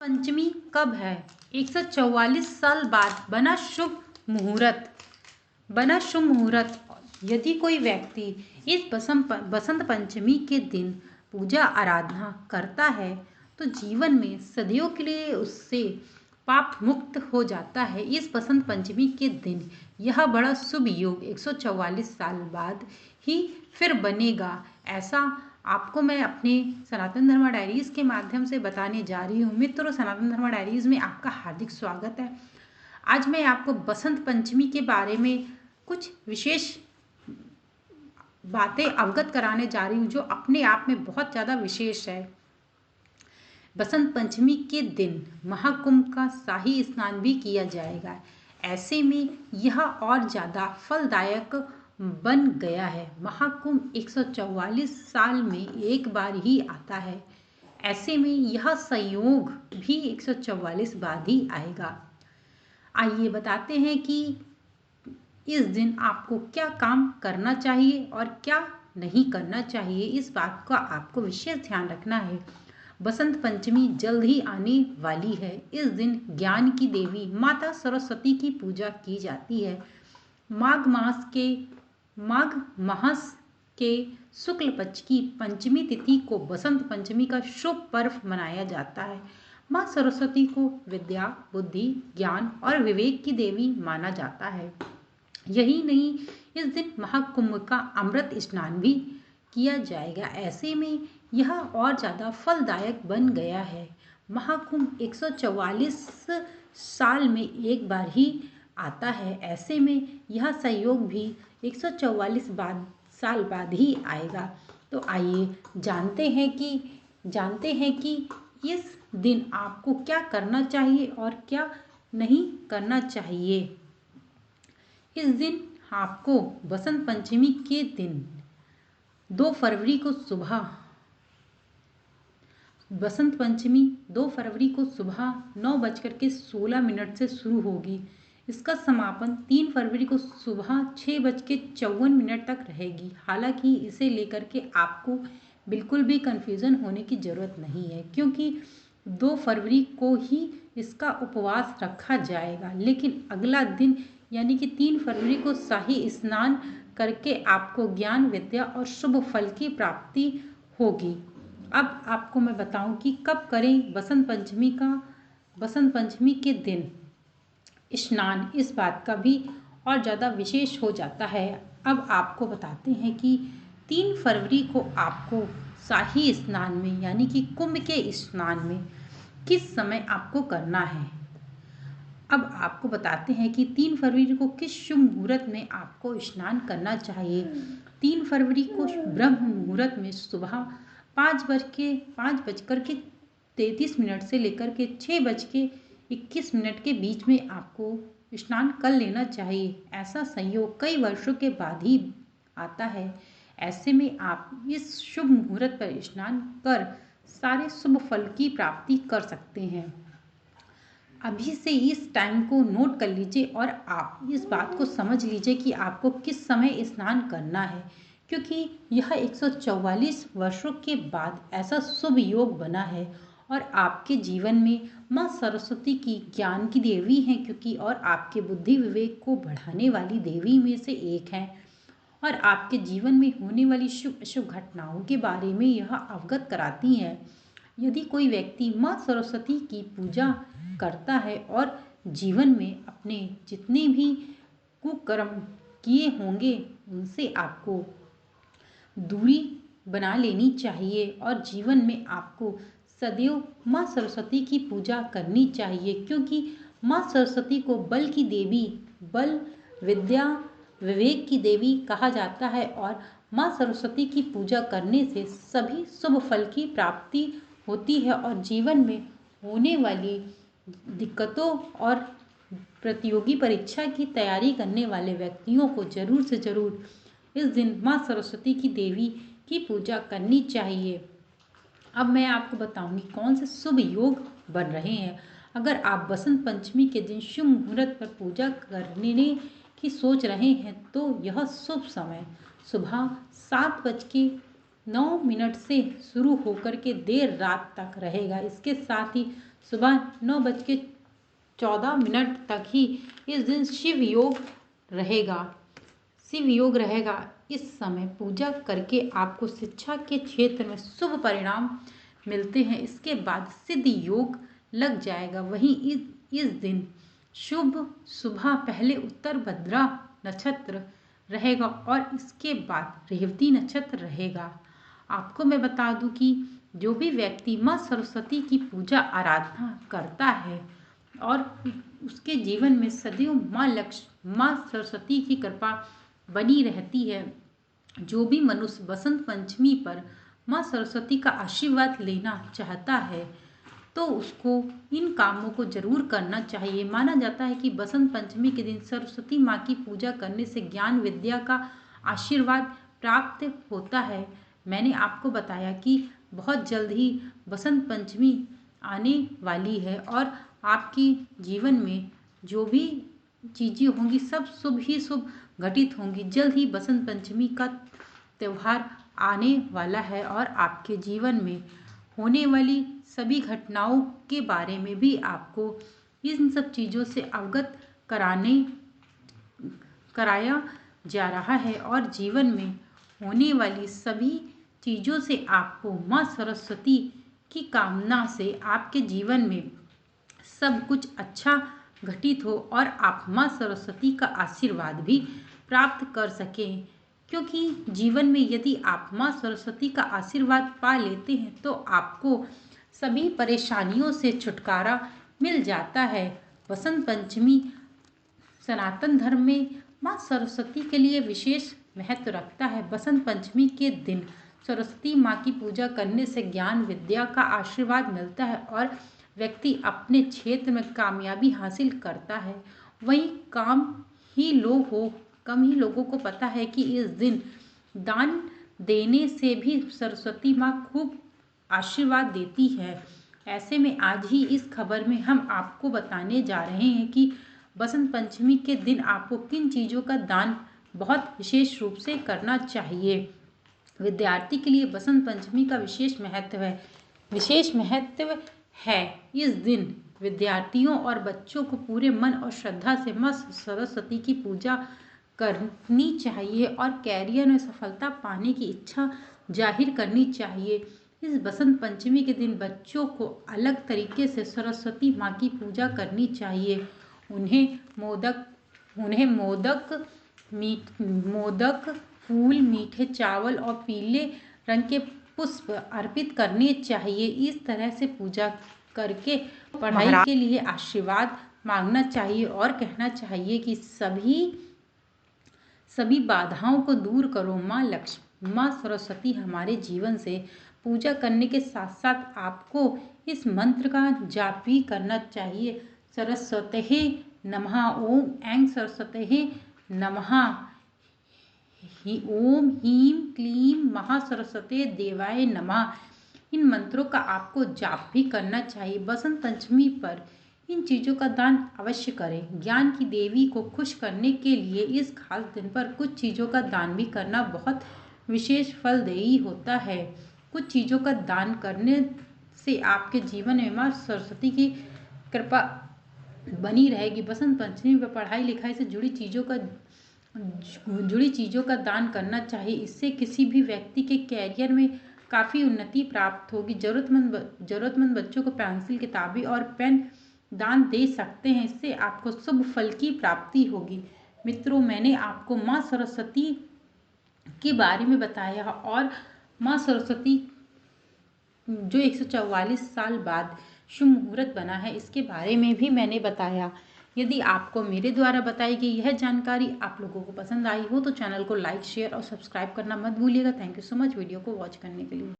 पंचमी कब है? 144 साल बाद बना शुभ मुहूर्त। यदि कोई व्यक्ति इस बसंत पंचमी के दिन पूजा आराधना करता है तो जीवन में सदियों के लिए उससे पाप मुक्त हो जाता है। इस बसंत पंचमी के दिन यह बड़ा शुभ योग 144 साल बाद ही फिर बनेगा। ऐसा आपको मैं अपने सनातन धर्म डायरीज के माध्यम से बताने जा रही हूँ। मित्रों, सनातन धर्म डायरीज में आपका हार्दिक स्वागत है। आज मैं आपको बसंत पंचमी के बारे में कुछ विशेष बातें अवगत कराने जा रही हूँ जो अपने आप में बहुत ज़्यादा विशेष है। बसंत पंचमी के दिन महाकुंभ का शाही स्नान भी किया जाएगा। ऐसे में यह और ज़्यादा फलदायक बन गया है। महाकुंभ 144 साल में एक बार ही आता है। ऐसे में यह संयोग भी 144 बाद ही आएगा। आइए बताते हैं कि इस दिन आपको क्या काम करना चाहिए और क्या नहीं करना चाहिए। इस बात का आपको विशेष ध्यान रखना है। बसंत पंचमी जल्द ही आने वाली है। इस दिन ज्ञान की देवी माता सरस्वती की पूजा की जाती है। माघ मास के शुक्ल पक्ष की पंचमी तिथि को बसंत पंचमी का शुभ पर्व मनाया जाता है। माँ सरस्वती को विद्या, बुद्धि, ज्ञान और विवेक की देवी माना जाता है। यही नहीं, इस दिन महाकुंभ का अमृत स्नान भी किया जाएगा। ऐसे में यह और ज़्यादा फलदायक बन गया है। महाकुंभ 144 साल में एक बार ही आता है। ऐसे में यह संयोग भी 144 साल बाद ही आएगा। तो आइए जानते हैं कि इस दिन आपको क्या करना चाहिए और क्या नहीं करना चाहिए। इस दिन आपको बसंत पंचमी के दिन 2 फरवरी को सुबह 9:16 से शुरू होगी। इसका समापन 3 फरवरी को सुबह 6:54 तक रहेगी। हालांकि इसे लेकर के आपको बिल्कुल भी कंफ्यूजन होने की ज़रूरत नहीं है, क्योंकि 2 फरवरी को ही इसका उपवास रखा जाएगा। लेकिन अगला दिन यानी कि 3 फरवरी को शाही स्नान करके आपको ज्ञान, विद्या और शुभ फल की प्राप्ति होगी। अब आपको मैं बताऊं कि कब करें बसंत पंचमी के दिन स्नान। इस बात का भी और ज़्यादा विशेष हो जाता है। अब आपको बताते हैं कि 3 फरवरी को आपको शाही स्नान में यानी कि कुंभ के स्नान में किस समय आपको करना है। अब आपको बताते हैं कि 3 फरवरी को किस शुभ मुहूर्त में आपको स्नान करना चाहिए। 3 फरवरी को ब्रह्म मुहूर्त में सुबह 5:33 से लेकर के 6:21 के बीच में आपको स्नान कर लेना चाहिए। ऐसा संयोग कई वर्षों के बाद ही आता है। ऐसे में आप इस शुभ मुहूर्त पर स्नान कर सारे शुभ फल की प्राप्ति कर सकते हैं। अभी से इस टाइम को नोट कर लीजिए और आप इस बात को समझ लीजिए कि आपको किस समय स्नान करना है, क्योंकि यह 144 वर्षों के बाद ऐसा शुभ योग बना है। और आपके जीवन में माँ सरस्वती की ज्ञान की देवी हैं, क्योंकि और आपके बुद्धि विवेक को बढ़ाने वाली देवी में से एक हैं। और आपके जीवन में होने वाली शुभ अशुभ घटनाओं के बारे में यह अवगत कराती हैं। यदि कोई व्यक्ति माँ सरस्वती की पूजा करता है और जीवन में अपने जितने भी कुकर्म किए होंगे उनसे आपको दूरी बना लेनी चाहिए और जीवन में आपको सदैव माँ सरस्वती की पूजा करनी चाहिए, क्योंकि माँ सरस्वती को बल की देवी, बल, विद्या, विवेक की देवी कहा जाता है। और माँ सरस्वती की पूजा करने से सभी शुभ फल की प्राप्ति होती है और जीवन में होने वाली दिक्कतों और प्रतियोगी परीक्षा की तैयारी करने वाले व्यक्तियों को जरूर से जरूर इस दिन माँ सरस्वती की देवी की पूजा करनी चाहिए। अब मैं आपको बताऊंगी कौन से शुभ योग बन रहे हैं। अगर आप बसंत पंचमी के दिन शुभ मुहूर्त पर पूजा करने की सोच रहे हैं तो यह शुभ समय सुबह 7:22 9 मिनट से शुरू होकर के देर रात तक रहेगा। इसके साथ ही सुबह 9:14 तक ही इस दिन शिव योग रहेगा। इस समय पूजा करके आपको शिक्षा के क्षेत्र में शुभ परिणाम मिलते हैं। इसके बाद सिद्धि योग लग जाएगा। वहीं इस दिन शुभ सुबह पहले उत्तर भद्रा नक्षत्र रहेगा और इसके बाद रेवती नक्षत्र रहेगा। आपको मैं बता दूं कि जो भी व्यक्ति माँ सरस्वती की पूजा आराधना करता है और उसके जीवन में सदैव माँ सरस्वती की कृपा बनी रहती है। जो भी मनुष्य बसंत पंचमी पर माँ सरस्वती का आशीर्वाद लेना चाहता है तो उसको इन कामों को जरूर करना चाहिए। माना जाता है कि बसंत पंचमी के दिन सरस्वती माँ की पूजा करने से ज्ञान विद्या का आशीर्वाद प्राप्त होता है। मैंने आपको बताया कि बहुत जल्द ही बसंत पंचमी आने वाली है और आपकी जीवन में जो भी चीज़ें होंगी सब शुभ ही शुभ घटित होंगी। जल्द ही बसंत पंचमी का त्यौहार आने वाला है और आपके जीवन में होने वाली सभी घटनाओं के बारे में भी आपको इन सब चीज़ों से अवगत कराया जा रहा है और जीवन में होने वाली सभी चीज़ों से आपको माँ सरस्वती की कामना से आपके जीवन में सब कुछ अच्छा घटित हो और आप माँ सरस्वती का आशीर्वाद भी प्राप्त कर सकें। क्योंकि जीवन में यदि आप माँ सरस्वती का आशीर्वाद पा लेते हैं तो आपको सभी परेशानियों से छुटकारा मिल जाता है। बसंत पंचमी सनातन धर्म में माँ सरस्वती के लिए विशेष महत्व रखता है। बसंत पंचमी के दिन सरस्वती माँ की पूजा करने से ज्ञान विद्या का आशीर्वाद मिलता है और व्यक्ति अपने क्षेत्र में कामयाबी हासिल करता है। वहीं कम ही लोगों को पता है कि इस दिन दान देने से भी सरस्वती माँ खूब आशीर्वाद देती है। ऐसे में आज ही इस खबर में हम आपको बताने जा रहे हैं कि बसंत पंचमी के दिन आपको किन चीज़ों का दान बहुत विशेष रूप से करना चाहिए। विद्यार्थी के लिए बसंत पंचमी का विशेष महत्व है। इस दिन विद्यार्थियों और बच्चों को पूरे मन और श्रद्धा से माँ सरस्वती की पूजा करनी चाहिए और कैरियर में सफलता पाने की इच्छा जाहिर करनी चाहिए। इस बसंत पंचमी के दिन बच्चों को अलग तरीके से सरस्वती माँ की पूजा करनी चाहिए। उन्हें मोदक, फूल, मीठे चावल और पीले रंग के पुष्प अर्पित करने चाहिए। इस तरह से पूजा करके पढ़ाई के लिए आशीर्वाद मांगना चाहिए और कहना चाहिए कि सभी बाधाओं को दूर करो माँ सरस्वती हमारे जीवन से। पूजा करने के साथ साथ आपको इस मंत्र का जाप भी करना चाहिए। सरस्वते नमः। ओम ऐं सरस्वते नमः। ओम ह्रीं क्लीं महासरस्वते देवाय नमः। इन मंत्रों का आपको जाप भी करना चाहिए। बसंत पंचमी पर इन चीज़ों का दान अवश्य करें। ज्ञान की देवी को खुश करने के लिए इस खास दिन पर कुछ चीज़ों का दान भी करना बहुत विशेष फलदायी होता है। कुछ चीज़ों का दान करने से आपके जीवन में माँ सरस्वती की कृपा बनी रहेगी। बसंत पंचमी पर पढ़ाई लिखाई से जुड़ी चीज़ों का दान करना चाहिए। इससे किसी भी व्यक्ति के कैरियर में काफ़ी उन्नति प्राप्त होगी। ज़रूरतमंद बच्चों को पेंसिल, किताबें और पेन दान दे सकते हैं। इससे आपको शुभ फल की प्राप्ति होगी। मित्रों, मैंने आपको माँ सरस्वती के बारे में बताया और माँ सरस्वती जो 144 साल बाद शुभ मुहूर्त बना है इसके बारे में भी मैंने बताया। यदि आपको मेरे द्वारा बताई गई यह जानकारी आप लोगों को पसंद आई हो तो चैनल को लाइक, शेयर और सब्सक्राइब करना मत भूलिएगा। Thank you so much video को वॉच करने के लिए।